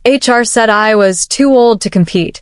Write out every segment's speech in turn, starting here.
HR said I was too old to compete,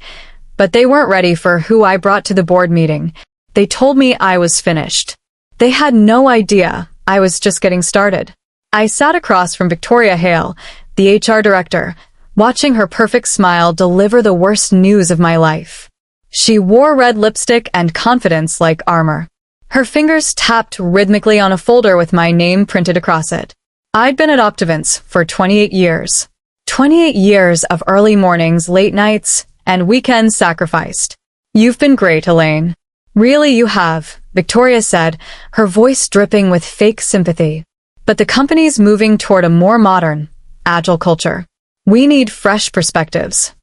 but they weren't ready for who I brought to the board meeting. They told me I was finished. They had no idea I was just getting started. I sat across from Victoria Hale, the HR director, watching her perfect smile deliver the worst news of my life. She wore red lipstick and confidence like armor. Her fingers tapped rhythmically on a folder with my name printed across it. I'd been at Optivance for 28 years. 28 years of early mornings, late nights, and weekends sacrificed. You've been great, Elaine. Really, you have, Victoria said, her voice dripping with fake sympathy. But the company's moving toward a more modern, agile culture. We need fresh perspectives.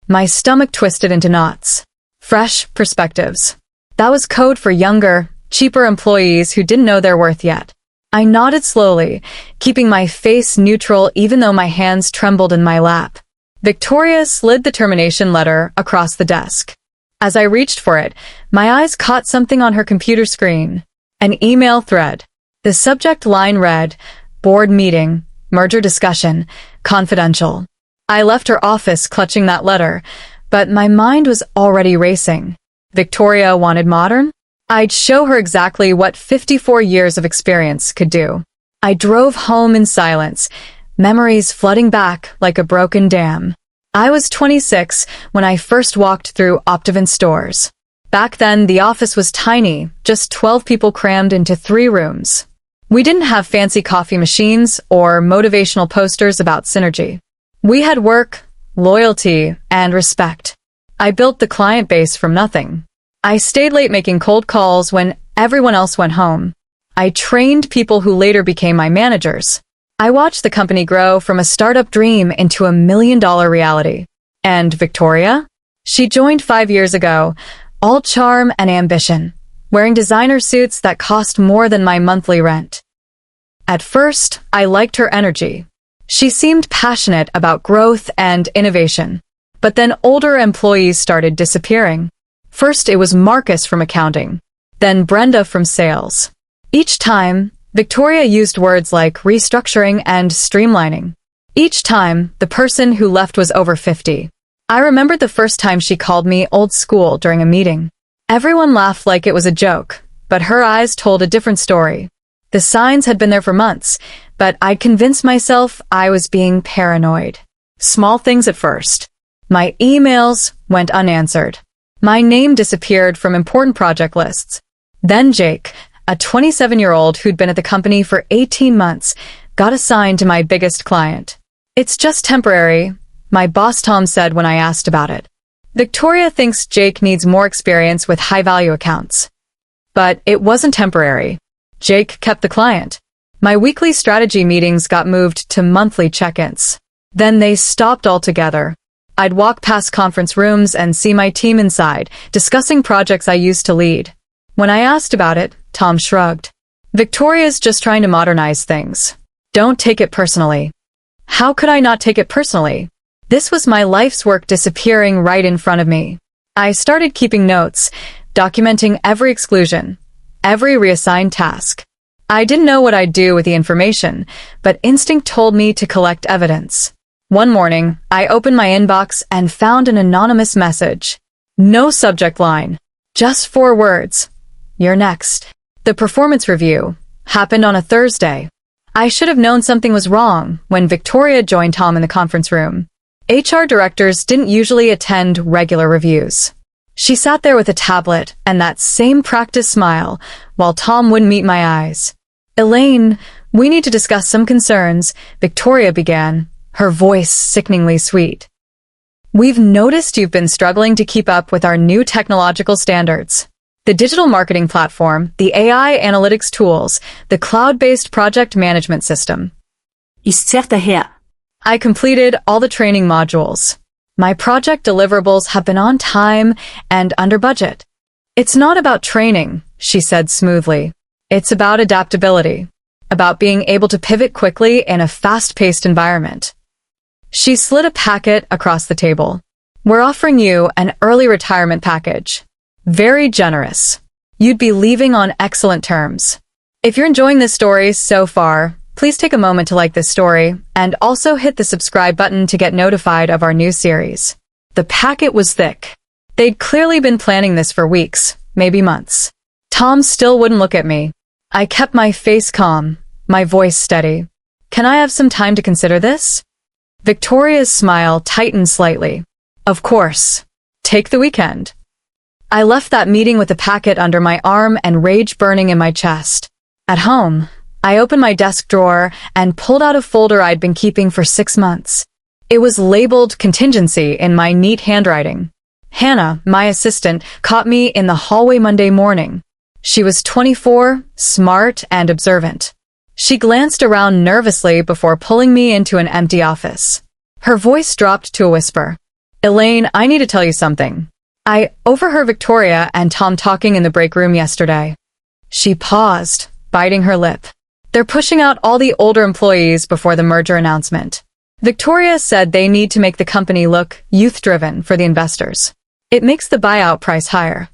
My stomach twisted into knots. Fresh perspectives. That was code for younger, cheaper employees who didn't know their worth yet. I nodded slowly, keeping my face neutral even though my hands trembled in my lap. Victoria slid the termination letter across the desk. As I reached for it, my eyes caught something on her computer screen. An email thread. The subject line read, "Board meeting, merger discussion, confidential." I left her office clutching that letter, but my mind was already racing. Victoria wanted modern? I'd show her exactly what 54 years of experience could do. I drove home in silence, memories flooding back like a broken dam. I was 26 when I first walked through Optivance stores. Back then, the office was tiny, just 12 people crammed into 3 rooms. We didn't have fancy coffee machines or motivational posters about synergy. We had work, loyalty, and respect. I built the client base from nothing. I stayed late making cold calls when everyone else went home. I trained people who later became my managers. I watched the company grow from a startup dream into a $1 million reality. And Victoria? She joined 5 years ago, all charm and ambition, wearing designer suits that cost more than my monthly rent. At first, I liked her energy. She seemed passionate about growth and innovation. But then older employees started disappearing. First, it was Marcus from accounting, then Brenda from sales. Each time, Victoria used words like restructuring and streamlining. Each time, the person who left was over 50. I remembered the first time she called me old school during a meeting. Everyone laughed like it was a joke, but her eyes told a different story. The signs had been there for months, but I'd convinced myself I was being paranoid. Small things at first. My emails went unanswered. My name disappeared from important project lists. Then Jake, a 27-year-old who'd been at the company for 18 months, got assigned to my biggest client. "It's just temporary," my boss Tom said when I asked about it. "Victoria thinks Jake needs more experience with high-value accounts." But it wasn't temporary. Jake kept the client. My weekly strategy meetings got moved to monthly check-ins. Then they stopped altogether. I'd walk past conference rooms and see my team inside, discussing projects I used to lead. When I asked about it, Tom shrugged. "Victoria's just trying to modernize things. Don't take it personally." How could I not take it personally? This was my life's work disappearing right in front of me. I started keeping notes, documenting every exclusion, every reassigned task. I didn't know what I'd do with the information, but instinct told me to collect evidence. One morning, I opened my inbox and found an anonymous message. No subject line. Just 4 words. "You're next." The performance review happened on a Thursday. I should have known something was wrong when Victoria joined Tom in the conference room. HR directors didn't usually attend regular reviews. She sat there with a tablet and that same practice smile, while Tom wouldn't meet my eyes. "Elaine, we need to discuss some concerns," Victoria began, her voice sickeningly sweet. "We've noticed you've been struggling to keep up with our new technological standards. The digital marketing platform, the AI analytics tools, the cloud-based project management system." Ich zerrte her. I completed all the training modules. My project deliverables have been on time and under budget. "It's not about training," she said smoothly. "It's about adaptability, about being able to pivot quickly in a fast-paced environment." She slid a packet across the table. "We're offering you an early retirement package. Very generous. You'd be leaving on excellent terms. If you're enjoying this story so far, Please take a moment to like this story, and also hit the subscribe button to get notified of our new series. The packet was thick. They'd clearly been planning this for weeks, maybe months. Tom still wouldn't look at me. I kept my face calm, my voice steady. Can I have some time to consider this? Victoria's smile tightened slightly. Of course. Take the weekend. I left that meeting with the packet under my arm and rage burning in my chest. At home, I opened my desk drawer and pulled out a folder I'd been keeping for 6 months. It was labeled contingency in my neat handwriting. Hannah, my assistant, caught me in the hallway Monday morning. She was 24, smart, and observant. She glanced around nervously before pulling me into an empty office. Her voice dropped to a whisper. Elaine, I need to tell you something. I overheard Victoria and Tom talking in the break room yesterday. She paused, biting her lip. They're pushing out all the older employees before the merger announcement. Victoria said they need to make the company look youth-driven for the investors. It makes the buyout price higher.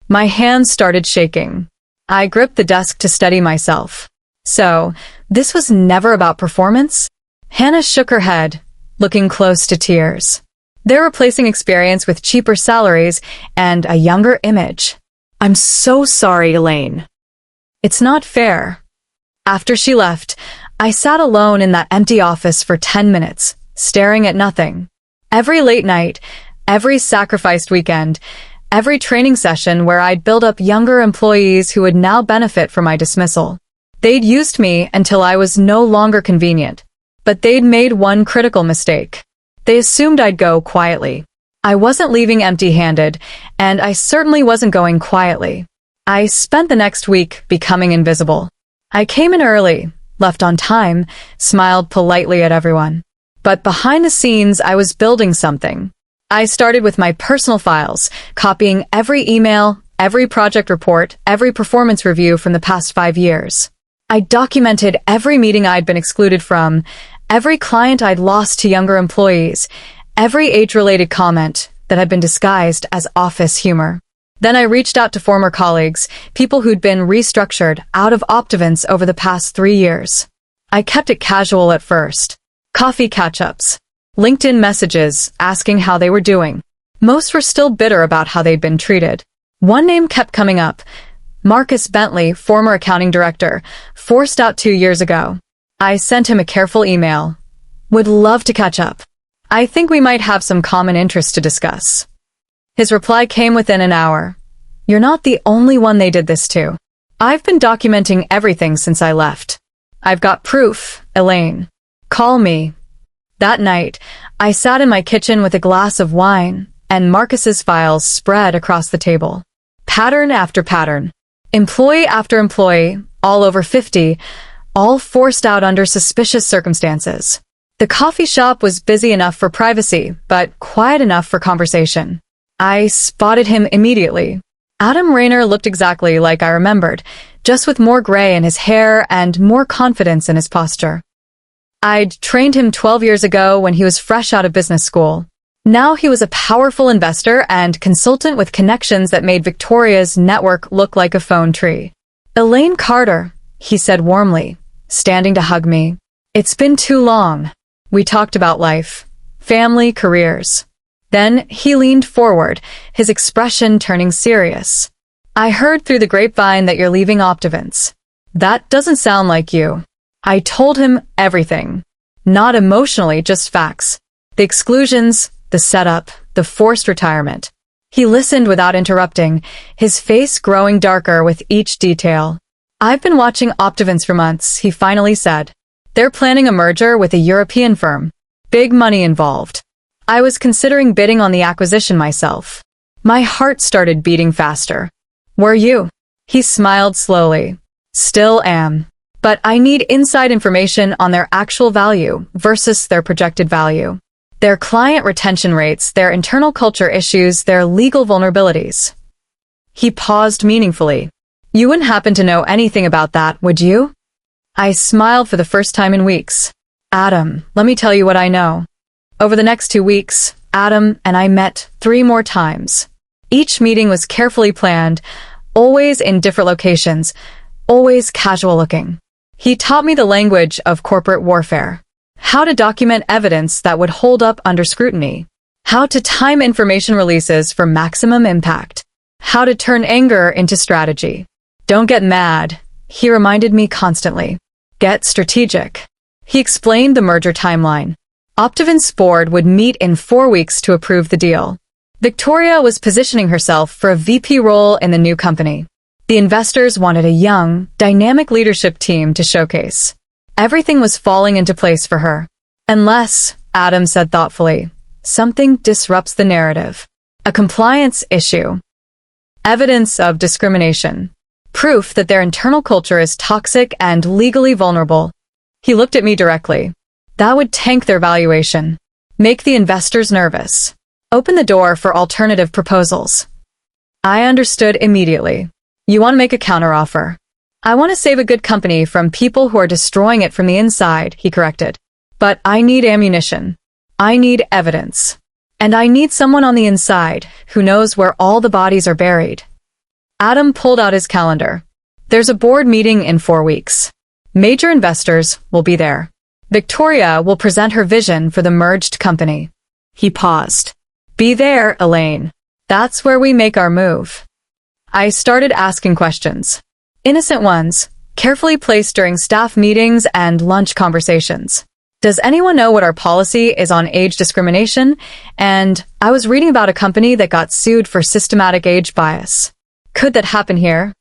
My hands started shaking. I gripped the desk to steady myself. So, this was never about performance? Hannah shook her head, looking close to tears. They're replacing experience with cheaper salaries and a younger image. I'm so sorry, Elaine. It's not fair. After she left, I sat alone in that empty office for 10 minutes, staring at nothing. Every late night, every sacrificed weekend, every training session where I'd build up younger employees who would now benefit from my dismissal. They'd used me until I was no longer convenient. But they'd made one critical mistake. They assumed I'd go quietly. I wasn't leaving empty-handed, and I certainly wasn't going quietly. I spent the next week becoming invisible. I came in early, left on time, smiled politely at everyone. But behind the scenes, I was building something. I started with my personal files, copying every email, every project report, every performance review from the past 5 years. I documented every meeting I'd been excluded from, every client I'd lost to younger employees, every age-related comment that had been disguised as office humor. Then I reached out to former colleagues, people who'd been restructured out of Optivance over the past 3 years. I kept it casual at first. Coffee catch-ups, LinkedIn messages asking how they were doing. Most were still bitter about how they'd been treated. One name kept coming up. Marcus Bentley, former accounting director, forced out 2 years ago. I sent him a careful email. Would love to catch up. I think we might have some common interests to discuss. His reply came within an hour. You're not the only one they did this to. I've been documenting everything since I left. I've got proof, Elaine. Call me. That night, I sat in my kitchen with a glass of wine, and Marcus's files spread across the table. Pattern after pattern. Employee after employee, all over 50, all forced out under suspicious circumstances. The coffee shop was busy enough for privacy, but quiet enough for conversation. I spotted him immediately. Adam Rayner looked exactly like I remembered, just with more gray in his hair and more confidence in his posture. I'd trained him 12 years ago when he was fresh out of business school. Now he was a powerful investor and consultant with connections that made Victoria's network look like a phone tree. Elaine Carter, he said warmly, standing to hug me. It's been too long. We talked about life, family, careers. Then he leaned forward, his expression turning serious. I heard through the grapevine that you're leaving Optivance. That doesn't sound like you. I told him everything. Not emotionally, just facts. The exclusions, the setup, the forced retirement. He listened without interrupting, his face growing darker with each detail. I've been watching Optivance for months, he finally said. They're planning a merger with a European firm. Big money involved. I was considering bidding on the acquisition myself. My heart started beating faster. Were you? He smiled slowly. Still am. But I need inside information on their actual value versus their projected value. Their client retention rates, their internal culture issues, their legal vulnerabilities. He paused meaningfully. You wouldn't happen to know anything about that, would you? I smiled for the first time in weeks. Adam, let me tell you what I know. Over the next 2 weeks, Adam and I met 3 more times. Each meeting was carefully planned, always in different locations, always casual looking. He taught me the language of corporate warfare. How to document evidence that would hold up under scrutiny. How to time information releases for maximum impact. How to turn anger into strategy. Don't get mad, he reminded me constantly. Get strategic. He explained the merger timeline. Optivant's board would meet in 4 weeks to approve the deal. Victoria was positioning herself for a VP role in the new company. The investors wanted a young, dynamic leadership team to showcase. Everything was falling into place for her. Unless, Adam said thoughtfully, something disrupts the narrative. A compliance issue. Evidence of discrimination. Proof that their internal culture is toxic and legally vulnerable. He looked at me directly. That would tank their valuation. Make the investors nervous. Open the door for alternative proposals. I understood immediately. You want to make a counteroffer. I want to save a good company from people who are destroying it from the inside, he corrected. But I need ammunition. I need evidence. And I need someone on the inside who knows where all the bodies are buried. Adam pulled out his calendar. There's a board meeting in 4 weeks. Major investors will be there. Victoria will present her vision for the merged company. He paused. Be there, Elaine. That's where we make our move. I started asking questions. Innocent ones, carefully placed during staff meetings and lunch conversations. Does anyone know what our policy is on age discrimination? And I was reading about a company that got sued for systematic age bias. Could that happen here?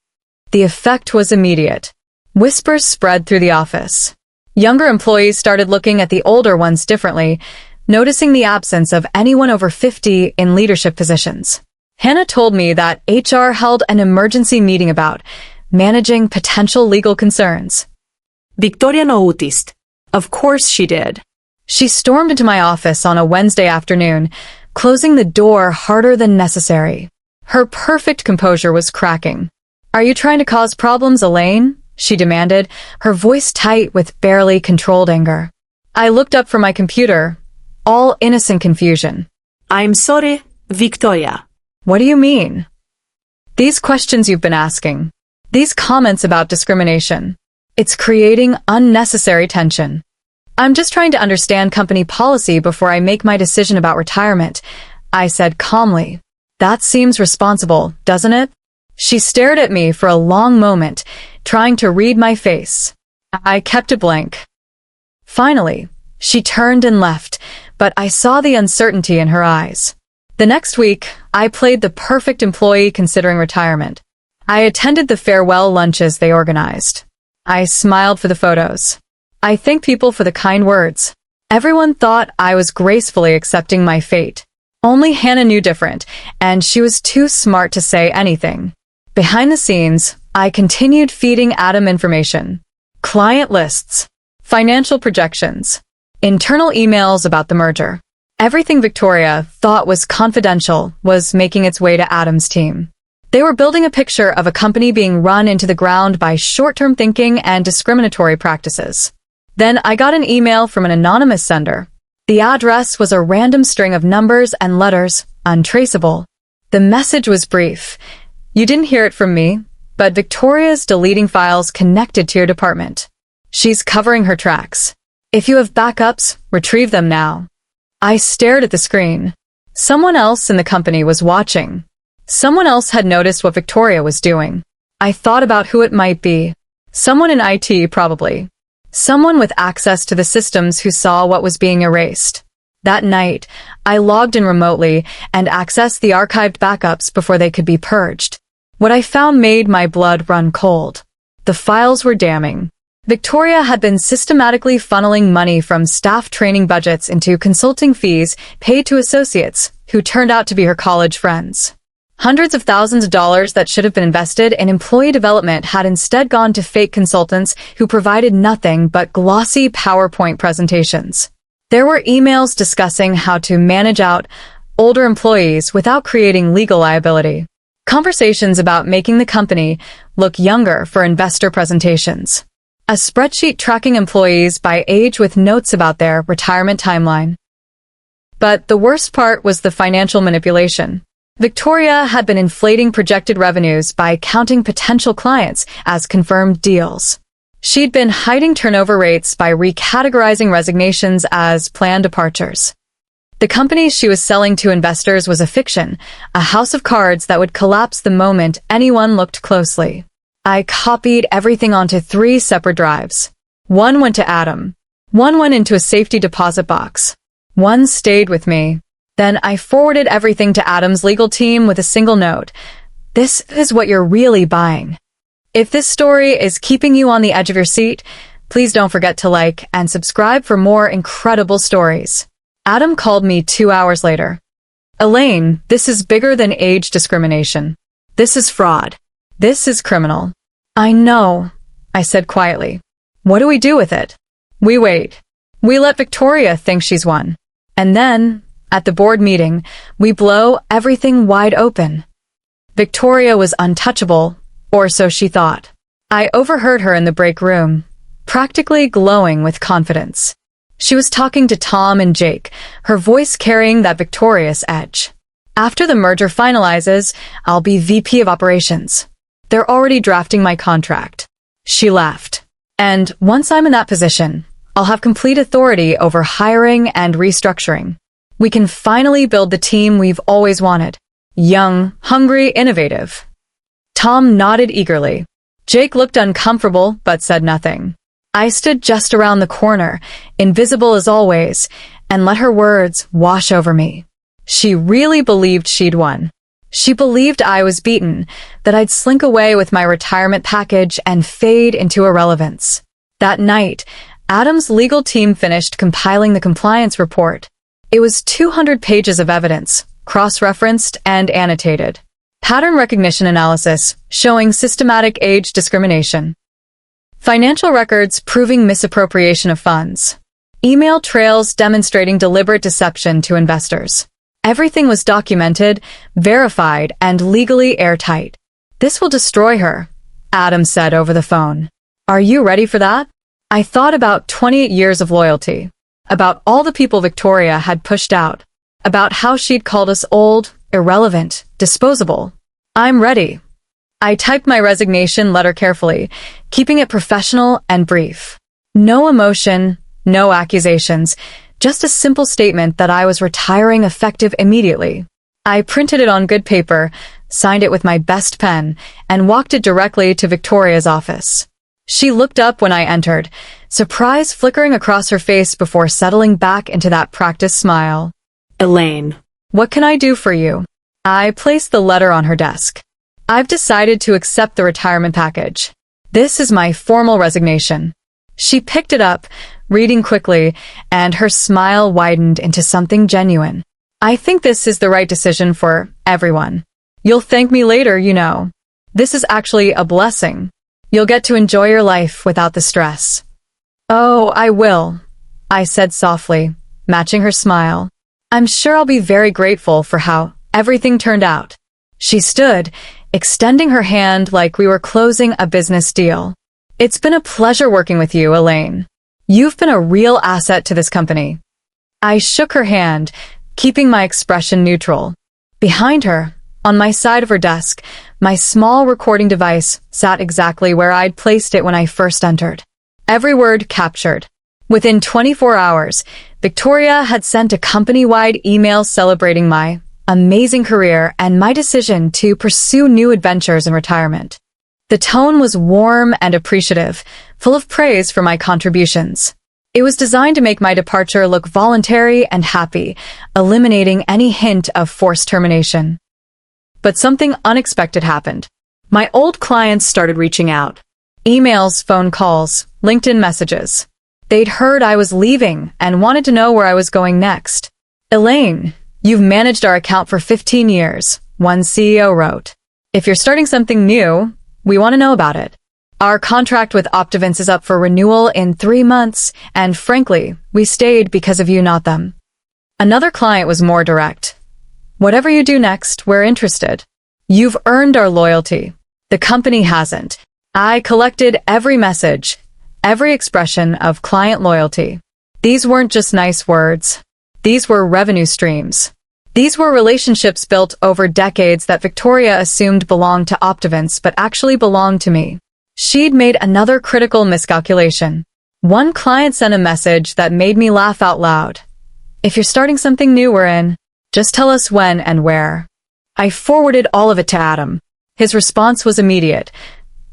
The effect was immediate. Whispers spread through the office. Younger employees started looking at the older ones differently, noticing the absence of anyone over 50 in leadership positions. Hannah told me that HR held an emergency meeting about managing potential legal concerns. Victoria noticed. Of course she did. She stormed into my office on a Wednesday afternoon, closing the door harder than necessary. Her perfect composure was cracking. Are you trying to cause problems, Elaine? She demanded, her voice tight with barely controlled anger. I looked up from my computer, all innocent confusion. I'm sorry, Victoria. What do you mean? These questions you've been asking. These comments about discrimination. It's creating unnecessary tension. I'm just trying to understand company policy before I make my decision about retirement, I said calmly. That seems responsible, doesn't it? She stared at me for a long moment, trying to read my face. I kept it blank. Finally, she turned and left, but I saw the uncertainty in her eyes. The next week, I played the perfect employee considering retirement. I attended the farewell lunches they organized. I smiled for the photos. I thanked people for the kind words. Everyone thought I was gracefully accepting my fate. Only Hannah knew different, and she was too smart to say anything. Behind the scenes, I continued feeding Adam information. Client lists, financial projections, internal emails about the merger. Everything Victoria thought was confidential was making its way to Adam's team. They were building a picture of a company being run into the ground by short-term thinking and discriminatory practices. Then I got an email from an anonymous sender. The address was a random string of numbers and letters, untraceable. The message was brief. You didn't hear it from me, but Victoria's deleting files connected to your department. She's covering her tracks. If you have backups, retrieve them now. I stared at the screen. Someone else in the company was watching. Someone else had noticed what Victoria was doing. I thought about who it might be. Someone in IT, probably. Someone with access to the systems who saw what was being erased. That night, I logged in remotely and accessed the archived backups before they could be purged. What I found made my blood run cold. The files were damning. Victoria had been systematically funneling money from staff training budgets into consulting fees paid to associates who turned out to be her college friends. Hundreds of thousands of dollars that should have been invested in employee development had instead gone to fake consultants who provided nothing but glossy PowerPoint presentations. There were emails discussing how to manage out older employees without creating legal liability. Conversations about making the company look younger for investor presentations. A spreadsheet tracking employees by age with notes about their retirement timeline. But the worst part was the financial manipulation. Victoria had been inflating projected revenues by counting potential clients as confirmed deals. She'd been hiding turnover rates by recategorizing resignations as planned departures. The company she was selling to investors was a fiction, a house of cards that would collapse the moment anyone looked closely. I copied everything onto 3 separate drives. One went to Adam. One went into a safety deposit box. One stayed with me. Then I forwarded everything to Adam's legal team with a single note. This is what you're really buying. If this story is keeping you on the edge of your seat, please don't forget to like and subscribe for more incredible stories. Adam called me 2 hours later. Elaine, this is bigger than age discrimination. This is fraud. This is criminal. I know, I said quietly. What do we do with it? We wait. We let Victoria think she's won. And then, at the board meeting, we blow everything wide open. Victoria was untouchable, or so she thought. I overheard her in the break room, practically glowing with confidence. She was talking to Tom and Jake, her voice carrying that victorious edge. After the merger finalizes, I'll be VP of Operations. They're already drafting my contract. She laughed. And once I'm in that position, I'll have complete authority over hiring and restructuring. We can finally build the team we've always wanted. Young, hungry, innovative. Tom nodded eagerly. Jake looked uncomfortable but said nothing. I stood just around the corner, invisible as always, and let her words wash over me. She really believed she'd won. She believed I was beaten, that I'd slink away with my retirement package and fade into irrelevance. That night, Adam's legal team finished compiling the compliance report. It was 200 pages of evidence, cross-referenced and annotated. Pattern recognition analysis showing systematic age discrimination. Financial records proving misappropriation of funds. Email trails demonstrating deliberate deception to investors. Everything was documented, verified, and legally airtight. This will destroy her, Adam said over the phone. Are you ready for that? I thought about 28 years of loyalty, about all the people Victoria had pushed out, about how she'd called us old, irrelevant, disposable. I'm ready. I typed my resignation letter carefully, keeping it professional and brief. No emotion, no accusations, just a simple statement that I was retiring effective immediately. I printed it on good paper, signed it with my best pen, and walked it directly to Victoria's office. She looked up when I entered, surprise flickering across her face before settling back into that practiced smile. Elaine. What can I do for you? I placed the letter on her desk. I've decided to accept the retirement package. This is my formal resignation. She picked it up, reading quickly, and her smile widened into something genuine. I think this is the right decision for everyone. You'll thank me later, you know. This is actually a blessing. You'll get to enjoy your life without the stress. Oh, I will, I said softly, matching her smile. I'm sure I'll be very grateful for how everything turned out. She stood, extending her hand like we were closing a business deal. It's been a pleasure working with you, Elaine. You've been a real asset to this company. I shook her hand, keeping my expression neutral. Behind her, on my side of her desk, my small recording device sat exactly where I'd placed it when I first entered. Every word captured. Within 24 hours, Victoria had sent a company-wide email celebrating my amazing career and my decision to pursue new adventures in retirement. The tone was warm and appreciative, full of praise for my contributions. It was designed to make my departure look voluntary and happy, eliminating any hint of forced termination. But something unexpected happened. My old clients started reaching out. Emails, phone calls, LinkedIn messages. They'd heard I was leaving and wanted to know where I was going next. Elaine, you've managed our account for 15 years, one CEO wrote. If you're starting something new, we want to know about it. Our contract with Optivance is up for renewal in 3 months, and frankly, we stayed because of you, not them. Another client was more direct. Whatever you do next, we're interested. You've earned our loyalty. The company hasn't. I collected every message, every expression of client loyalty. These weren't just nice words. These were revenue streams. These were relationships built over decades that Victoria assumed belonged to Optivance but actually belonged to me. She'd made another critical miscalculation. One client sent a message that made me laugh out loud. "If you're starting something new we're in, just tell us when and where." I forwarded all of it to Adam. His response was immediate.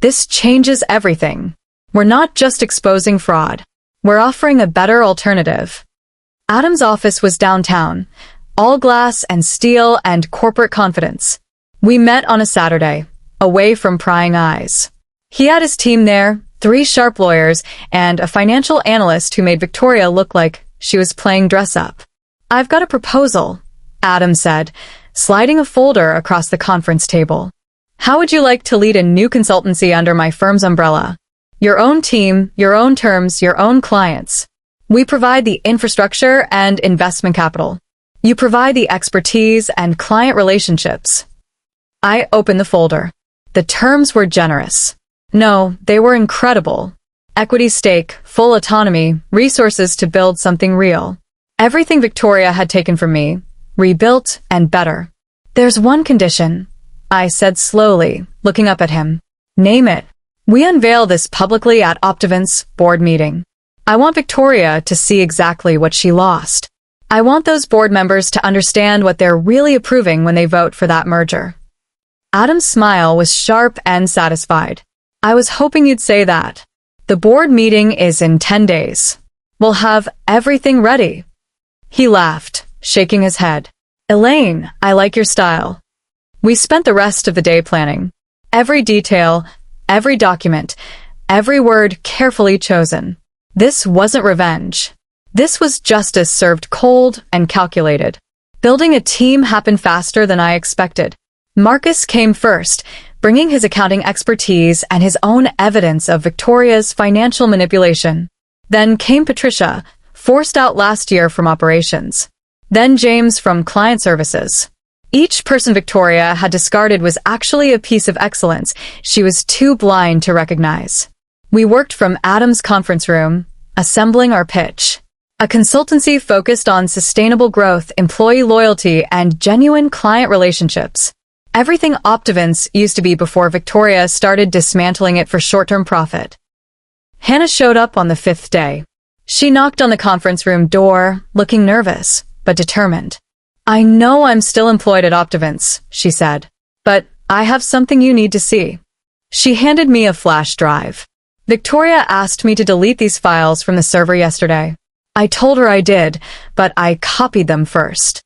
"This changes everything. We're not just exposing fraud. We're offering a better alternative." Adam's office was downtown, all glass and steel and corporate confidence. We met on a Saturday, away from prying eyes. He had his team there, 3 sharp lawyers, and a financial analyst who made Victoria look like she was playing dress-up. "I've got a proposal," Adam said, sliding a folder across the conference table. "How would you like to lead a new consultancy under my firm's umbrella? Your own team, your own terms, your own clients. We provide the infrastructure and investment capital. You provide the expertise and client relationships." I opened the folder. The terms were generous. No, they were incredible. Equity stake, full autonomy, resources to build something real. Everything Victoria had taken from me, rebuilt and better. "There's one condition," I said slowly, looking up at him. "Name it. We unveil this publicly at Optivant's board meeting. I want Victoria to see exactly what she lost. I want those board members to understand what they're really approving when they vote for that merger." Adam's smile was sharp and satisfied. "I was hoping you'd say that. The board meeting is in 10 days. We'll have everything ready." He laughed, shaking his head. "Elaine, I like your style." We spent the rest of the day planning. Every detail, every document, every word carefully chosen. This wasn't revenge. This was justice served cold and calculated. Building a team happened faster than I expected. Marcus came first, bringing his accounting expertise and his own evidence of Victoria's financial manipulation. Then came Patricia, forced out last year from operations. Then James from client services. Each person Victoria had discarded was actually a piece of excellence she was too blind to recognize. We worked from Adam's conference room, assembling our pitch. A consultancy focused on sustainable growth, employee loyalty, and genuine client relationships. Everything Optivants used to be before Victoria started dismantling it for short-term profit. Hannah showed up on the 5th day. She knocked on the conference room door, looking nervous, but determined. "I know I'm still employed at Optivants," she said, "but I have something you need to see." She handed me a flash drive. "Victoria asked me to delete these files from the server yesterday. I told her I did, but I copied them first."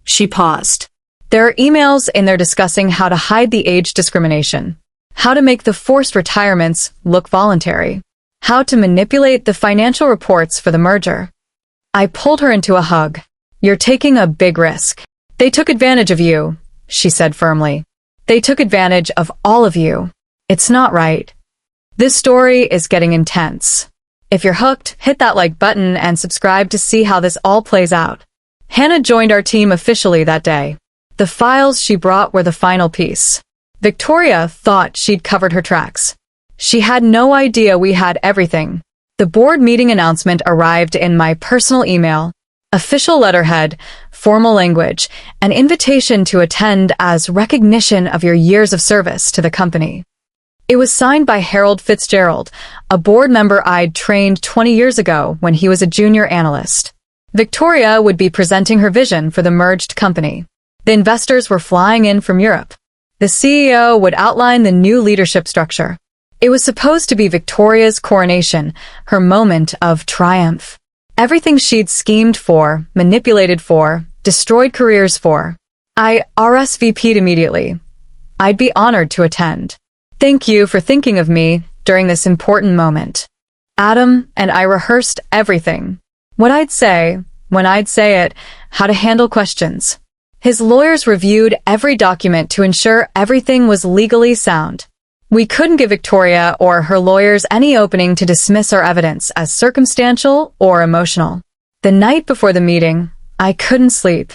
She paused. "There are emails in there discussing how to hide the age discrimination, how to make the forced retirements look voluntary, how to manipulate the financial reports for the merger." I pulled her into a hug. "You're taking a big risk. They took advantage of you," she said firmly. "They took advantage of all of you. It's not right. This story is getting intense. If you're hooked, hit that like button and subscribe to see how this all plays out." Hannah joined our team officially that day. The files she brought were the final piece. Victoria thought she'd covered her tracks. She had no idea we had everything. The board meeting announcement arrived in my personal email. Official letterhead, formal language, an invitation to attend as recognition of your years of service to the company. It was signed by Harold Fitzgerald, a board member I'd trained 20 years ago when he was a junior analyst. Victoria would be presenting her vision for the merged company. The investors were flying in from Europe. The CEO would outline the new leadership structure. It was supposed to be Victoria's coronation, her moment of triumph. Everything she'd schemed for, manipulated for, destroyed careers for. I RSVP'd immediately. I'd be honored to attend. "Thank you for thinking of me during this important moment." Adam and I rehearsed everything. What I'd say, when I'd say it, how to handle questions. His lawyers reviewed every document to ensure everything was legally sound. We couldn't give Victoria or her lawyers any opening to dismiss our evidence as circumstantial or emotional. The night before the meeting, I couldn't sleep.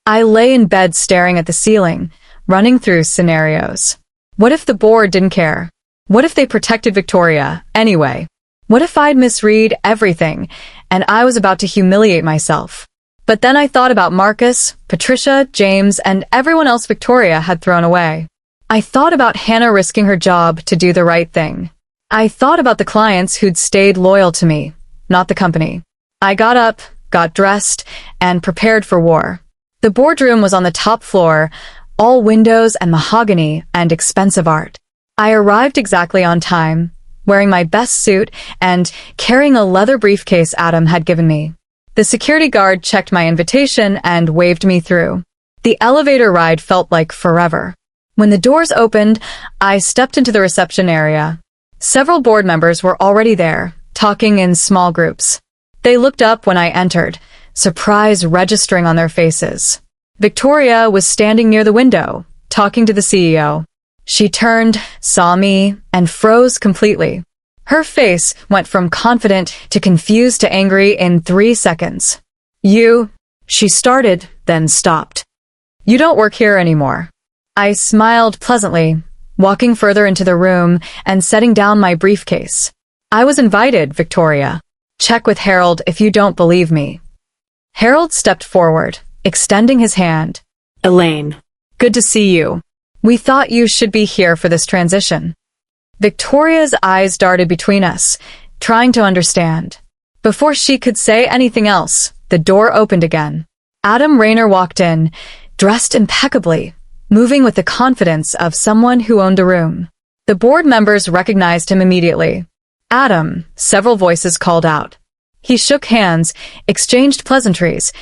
I lay in bed staring at the ceiling, running through scenarios. What if the board didn't care? What if they protected Victoria anyway? What if I'd misread everything and I was about to humiliate myself? But then I thought about Marcus, Patricia, James, and everyone else Victoria had thrown away. I thought about Hannah risking her job to do the right thing. I thought about the clients who'd stayed loyal to me, not the company. I got up, got dressed, and prepared for war. The boardroom was on the top floor, all windows and mahogany and expensive art. I arrived exactly on time, wearing my best suit and carrying a leather briefcase Adam had given me. The security guard checked my invitation and waved me through. The elevator ride felt like forever. When the doors opened, I stepped into the reception area. Several board members were already there, talking in small groups. They looked up when I entered, surprise registering on their faces. Victoria was standing near the window, talking to the CEO. She turned, saw me, and froze completely. Her face went from confident to confused to angry in 3 seconds. She started, then stopped. You don't work here anymore. I smiled pleasantly, walking further into the room and setting down my briefcase. I was invited, Victoria. Check with Harold if you don't believe me. Harold stepped forward, extending his hand. Elaine. Good to see you. We thought you should be here for this transition. Victoria's eyes darted between us, trying to understand. Before she could say anything else, the door opened again. Adam Rayner walked in, dressed impeccably, moving with the confidence of someone who owned a room. The board members recognized him immediately. Adam, several voices called out. He shook hands, exchanged pleasantries,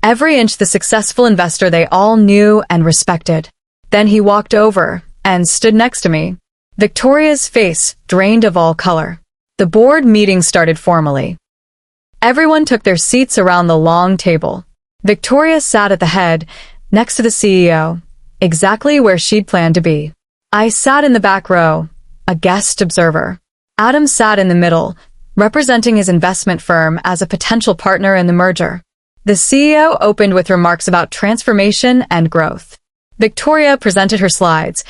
every inch the successful investor they all knew and respected. Then he walked over and stood next to me. Victoria's face drained of all color. The board meeting started formally. Everyone took their seats around the long table. Victoria sat at the head, next to the CEO, exactly where she'd planned to be. I sat in the back row, a guest observer. Adam sat in the middle, representing his investment firm as a potential partner in the merger. The CEO opened with remarks about transformation and growth. Victoria presented her slides,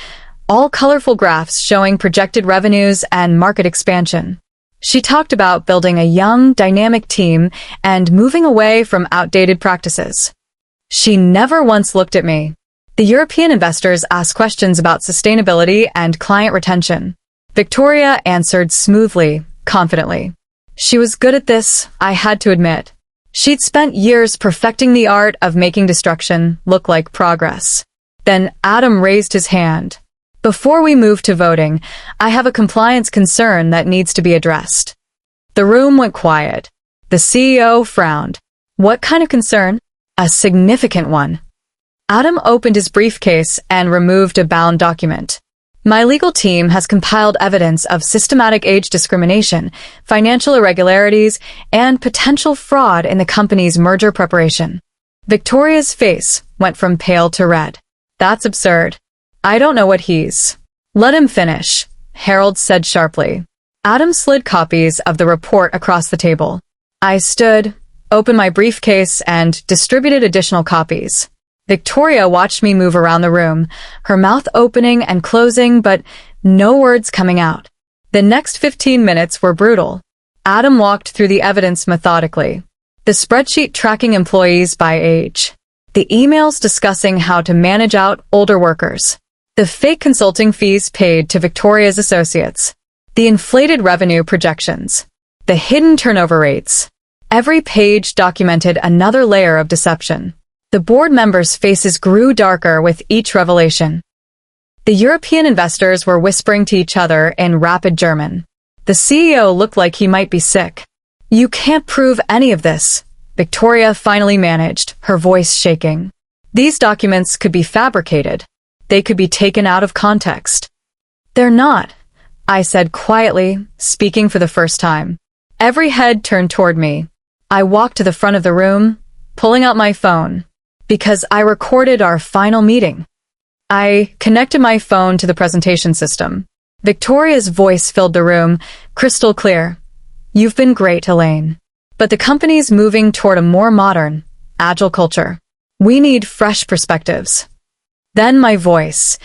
all colorful graphs showing projected revenues and market expansion. She talked about building a young, dynamic team and moving away from outdated practices. She never once looked at me. The European investors asked questions about sustainability and client retention. Victoria answered smoothly, confidently. She was good at this, I had to admit. She'd spent years perfecting the art of making destruction look like progress. Then Adam raised his hand. Before we move to voting, I have a compliance concern that needs to be addressed. The room went quiet. The CEO frowned. What kind of concern? A significant one. Adam opened his briefcase and removed a bound document. My legal team has compiled evidence of systematic age discrimination, financial irregularities, and potential fraud in the company's merger preparation. Victoria's face went from pale to red. That's absurd. I don't know what he's. Let him finish, Harold said sharply. Adam slid copies of the report across the table. I stood, opened my briefcase, and distributed additional copies. Victoria watched me move around the room, her mouth opening and closing, but no words coming out. The next 15 minutes were brutal. Adam walked through the evidence methodically. The spreadsheet tracking employees by age. The emails discussing how to manage out older workers. The fake consulting fees paid to Victoria's associates. The inflated revenue projections. The hidden turnover rates. Every page documented another layer of deception. The board members' faces grew darker with each revelation. The European investors were whispering to each other in rapid German. The CEO looked like he might be sick. You can't prove any of this, Victoria finally managed, her voice shaking. These documents could be fabricated. They could be taken out of context. They're not, I said quietly, speaking for the first time. Every head turned toward me. I walked to the front of the room, pulling out my phone. Because I recorded our final meeting. I connected my phone to the presentation system. Victoria's voice filled the room, crystal clear. You've been great, Elaine. But the company's moving toward a more modern, agile culture. We need fresh perspectives. Then my voice.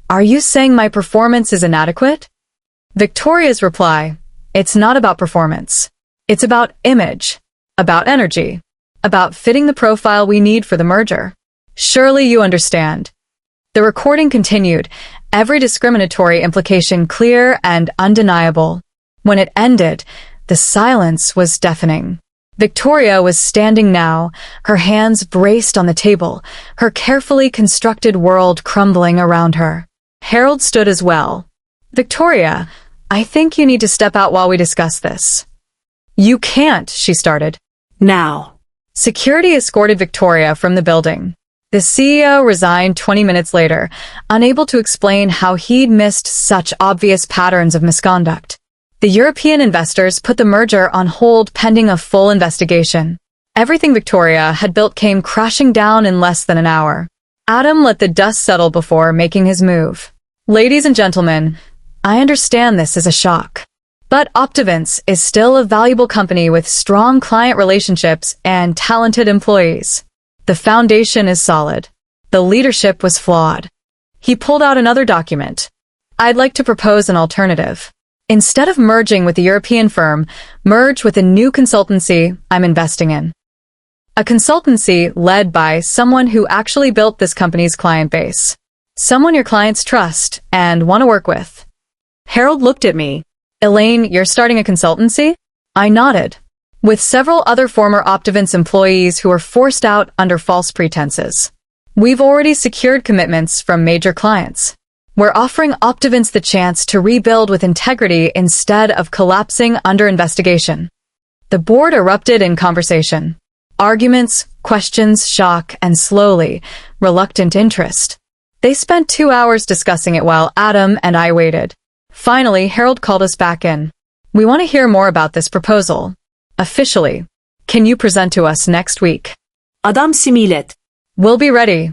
Are you saying my performance is inadequate? Victoria's reply. It's not about performance. It's about image. About energy. About fitting the profile we need for the merger. Surely you understand. The recording continued, every discriminatory implication clear and undeniable. When it ended, the silence was deafening. Victoria was standing now, her hands braced on the table, her carefully constructed world crumbling around her. Harold stood as well. "Victoria, I think you need to step out while we discuss this." "You can't," she started. Now. Security escorted Victoria from the building. The CEO resigned 20 minutes later, unable to explain how he'd missed such obvious patterns of misconduct. The European investors put the merger on hold pending a full investigation. Everything Victoria had built came crashing down in less than an hour. Adam let the dust settle before making his move. "Ladies and gentlemen, I understand this is a shock. But Optivance is still a valuable company with strong client relationships and talented employees. The foundation is solid. The leadership was flawed." He pulled out another document. "I'd like to propose an alternative. Instead of merging with the European firm, merge with a new consultancy I'm investing in. A consultancy led by someone who actually built this company's client base. Someone your clients trust and want to work with." Harold looked at me. "Elaine, you're starting a consultancy?" I nodded. "With several other former Optivance employees who were forced out under false pretenses. We've already secured commitments from major clients. We're offering Optivance the chance to rebuild with integrity instead of collapsing under investigation." The board erupted in conversation. Arguments, questions, shock, and slowly, reluctant interest. They spent 2 hours discussing it while Adam and I waited. Finally, Harold called us back in. "We want to hear more about this proposal. Officially. Can you present to us next week?" Adam similet. "We'll be ready."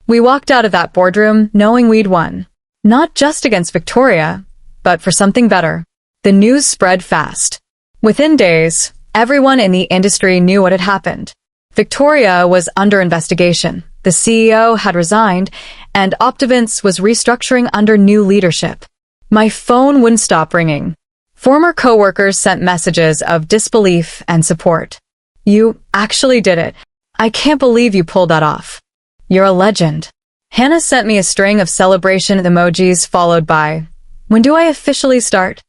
We walked out of that boardroom knowing we'd won. Not just against Victoria, but for something better. The news spread fast. Within days, everyone in the industry knew what had happened. Victoria was under investigation, the CEO had resigned, and Optivance was restructuring under new leadership. My phone wouldn't stop ringing. Former coworkers sent messages of disbelief and support. "You actually did it. I can't believe you pulled that off. You're a legend." Hannah sent me a string of celebration emojis followed by, "When do I officially start?"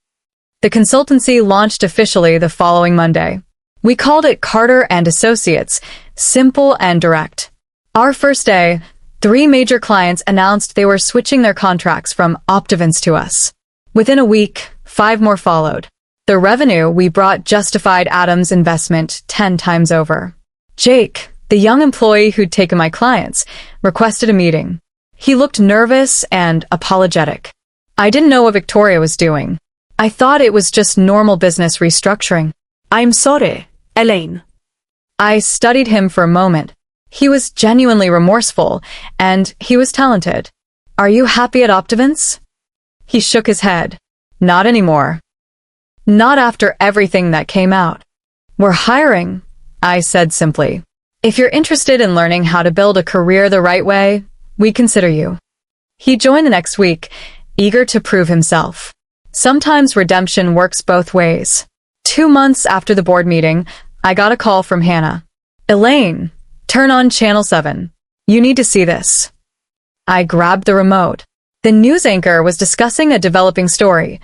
The consultancy launched officially the following Monday. We called it Carter and Associates, simple and direct. Our first day, 3 major clients announced they were switching their contracts from Optivance to us. Within a week, 5 more followed. The revenue we brought justified Adam's investment 10 times over. Jake, the young employee who'd taken my clients, requested a meeting. He looked nervous and apologetic. I didn't know what Victoria was doing. I thought it was just normal business restructuring. "I'm sorry, Elaine." I studied him for a moment. He was genuinely remorseful, and he was talented. "Are you happy at Optivance?" He shook his head. "Not anymore. Not after everything that came out." "We're hiring," I said simply. "If you're interested in learning how to build a career the right way, we consider you." He joined the next week, eager to prove himself. Sometimes redemption works both ways. 2 months after the board meeting, I got a call from Hannah. "Elaine, turn on Channel 7. You need to see this." I grabbed the remote. The news anchor was discussing a developing story.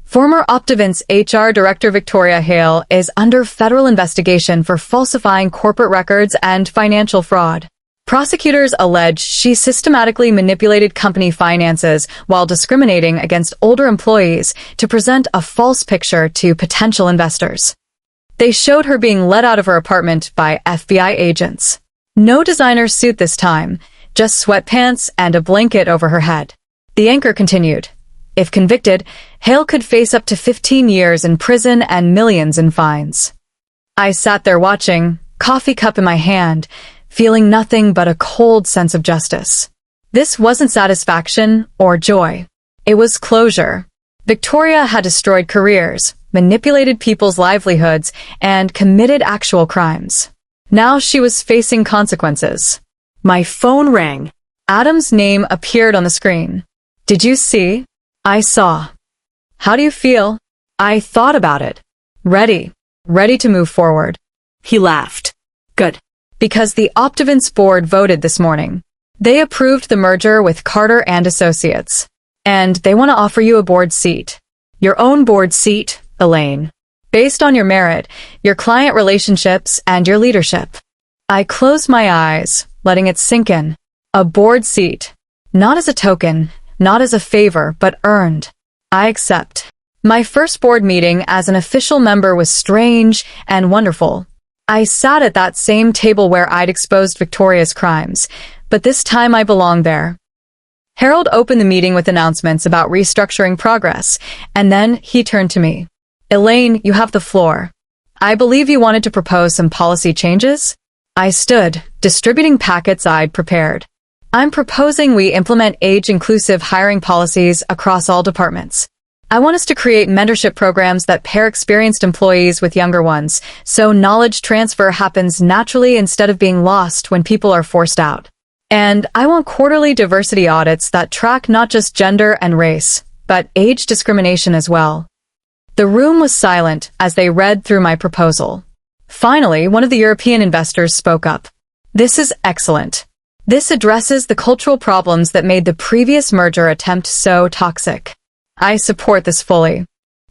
Former Optivance HR Director Victoria Hale is under federal investigation for falsifying corporate records and financial fraud. Prosecutors allege she systematically manipulated company finances while discriminating against older employees to present a false picture to potential investors. They showed her being let out of her apartment by FBI agents. No designer suit this time, just sweatpants and a blanket over her head. The anchor continued. If convicted, Hale could face up to 15 years in prison and millions in fines. I sat there watching, coffee cup in my hand, feeling nothing but a cold sense of justice. This wasn't satisfaction or joy. It was closure. Victoria had destroyed careers, manipulated people's livelihoods, and committed actual crimes. Now she was facing consequences. My phone rang. Adam's name appeared on the screen. "Did you see?" I saw. "How do you feel?" I thought about it. Ready to move forward. He laughed. "Good." Because the Optivance board voted this morning. They approved the merger with Carter and Associates. and they want to offer you a board seat. Your own board seat, Elaine. Based on your merit, your client relationships, and your leadership. I closed my eyes, letting it sink in. A board seat. Not as a token, not as a favor, but earned. I accept. My first board meeting as an official member was strange and wonderful. I sat at that same table where I'd exposed Victoria's crimes, but this time I belonged there. Harold opened the meeting with announcements about restructuring progress, and then he turned to me. Elaine, you have the floor. I believe you wanted to propose some policy changes? I stood, distributing packets I'd prepared. I'm proposing we implement age-inclusive hiring policies across all departments. I want us to create mentorship programs that pair experienced employees with younger ones, so knowledge transfer happens naturally instead of being lost when people are forced out. And I want quarterly diversity audits that track not just gender and race, but age discrimination as well. The room was silent as they read through my proposal. Finally, one of the European investors spoke up. This is excellent. This addresses the cultural problems that made the previous merger attempt so toxic. I support this fully.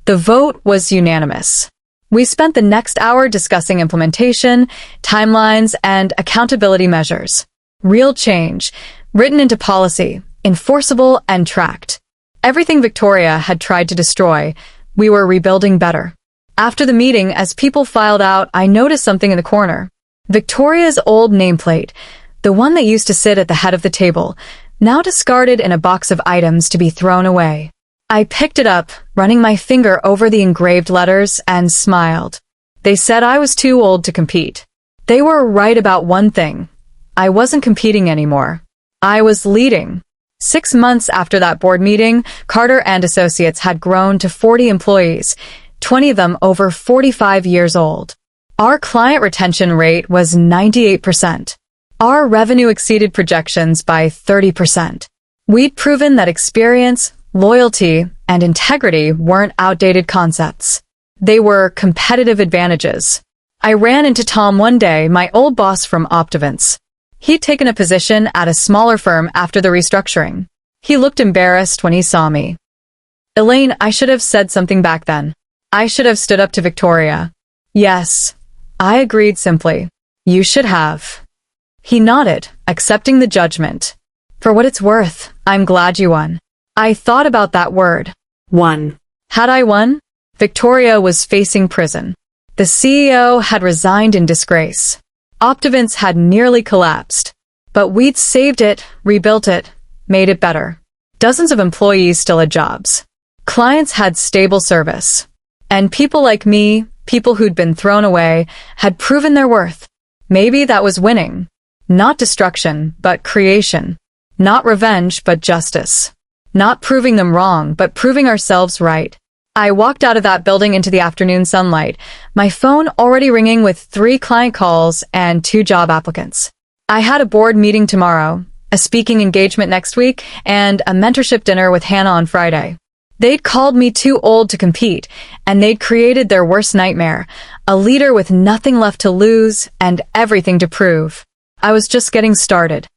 The vote was unanimous. We spent the next hour discussing implementation, timelines, and accountability measures. Real change, written into policy, enforceable and tracked. Everything Victoria had tried to destroy, we were rebuilding better. After the meeting, as people filed out, I noticed something in the corner. Victoria's old nameplate, the one that used to sit at the head of the table, now discarded in a box of items to be thrown away. I picked it up, running my finger over the engraved letters, and smiled. They said I was too old to compete. They were right about one thing. I wasn't competing anymore. I was leading. 6 months after that board meeting, Carter and Associates had grown to 40 employees, 20 of them over 45 years old. Our client retention rate was 98%. Our revenue exceeded projections by 30%. We'd proven that experience, loyalty, and integrity weren't outdated concepts. They were competitive advantages. I ran into Tom one day, my old boss from Optivance. He'd taken a position at a smaller firm after the restructuring. He looked embarrassed when he saw me. Elaine, I should have said something back then. I should have stood up to Victoria. Yes, I agreed simply. You should have. He nodded, accepting the judgment. For what it's worth, I'm glad you won. I thought about that word. Won. Had I won? Victoria was facing prison. The CEO had resigned in disgrace. Optivance had nearly collapsed. But we'd saved it, rebuilt it, made it better. Dozens of employees still had jobs. Clients had stable service. And people like me, people who'd been thrown away, had proven their worth. Maybe that was winning. Not destruction, but creation. Not revenge, but justice. Not proving them wrong, but proving ourselves right. I walked out of that building into the afternoon sunlight, my phone already ringing with 3 client calls and 2 job applicants. I had a board meeting tomorrow, a speaking engagement next week, and a mentorship dinner with Hannah on Friday. They'd called me too old to compete, and they'd created their worst nightmare, a leader with nothing left to lose and everything to prove. I was just getting started.